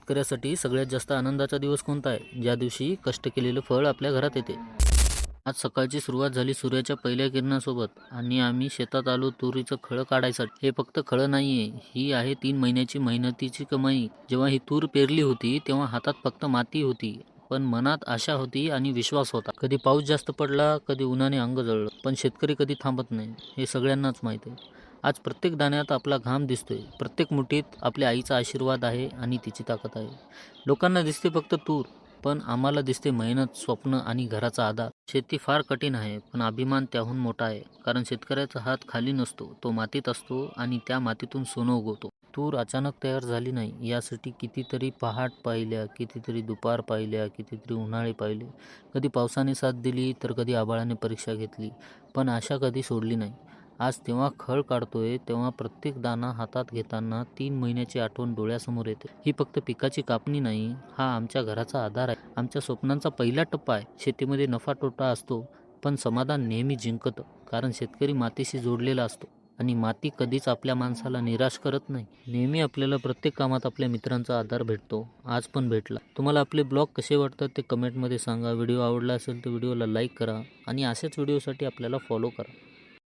शेतकऱ्यासाठी सगळ्यात जास्त आनंदाचा दिवस कोणता आहे? ज्या दिवशी कष्ट केलेलं फळ आपल्या घरात येते. आज सकाळची सुरुवात झाली सूर्याच्या पहिल्या किरणासोबत आणि आम्ही शेतात आलो तुरीचं खळं काढायसाठी. हे फक्त खळं नाहीये, ही आहे 3 महिन्याची मेहनतीची कमाई. जेव्हा ही तूर पेरली होती तेव्हा हातात फक्त माती होती, पण मनात आशा होती आणि विश्वास होता. कधी पाऊस जास्त पडला, कधी उन्हाने अंग जळलं, पण शेतकरी कधी थांबत नाही, हे सगळ्यांनाच माहीत आहे. आज प्रत्येक दाण्यात आपला घाम दिसतोय, प्रत्येक मुठीत आपल्या आईचा आशीर्वाद आहे आणि तिची ताकद आहे. लोकांना दिसते फक्त तूर, पण आम्हाला दिसते मेहनत, स्वप्न आणि घराचा आधार. शेती फार कठीण आहे, पण अभिमान त्याहून मोठा आहे. कारण शेतकऱ्याचा हात खाली नसतो, तो मातीत असतो आणि त्या मातीतून सोनं उगवतो. तूर अचानक तयार झाली नाही, यासाठी कितीतरी पहाट पाहिल्या, कितीतरी दुपार पाहिल्या, कितीतरी उन्हाळे पाहिले. कधी पावसाने साथ दिली तर कधी आभाळाने परीक्षा घेतली, पण आशा कधी सोडली नाही. आज तेव्हा खळ काढतोय तेव्हा प्रत्येक दाणा हातात घेताना 3 महिन्याची आठवण डोळ्यासमोर येते. ही फक्त पिकाची कापणी नाही, हा आमच्या घराचा आधार आहे, आमच्या स्वप्नांचा पहिला टप्पा आहे. शेतीमध्ये नफा तोटा असतो, पण समाधान नेहमी जिंकतं, कारण शेतकरी मातीशी जोडलेला असतो आणि माती कधीच आपल्या माणसाला निराश करत नाही. नेहमी आपल्याला प्रत्येक कामात आपल्या मित्रांचा आधार भेटतो, आज पण भेटला. तुम्हाला आपले ब्लॉग कसे वाटतात ते कमेंटमध्ये सांगा. व्हिडिओ आवडला असेल तर व्हिडिओला लाईक करा आणि अशाच व्हिडिओसाठी आपल्याला फॉलो करा.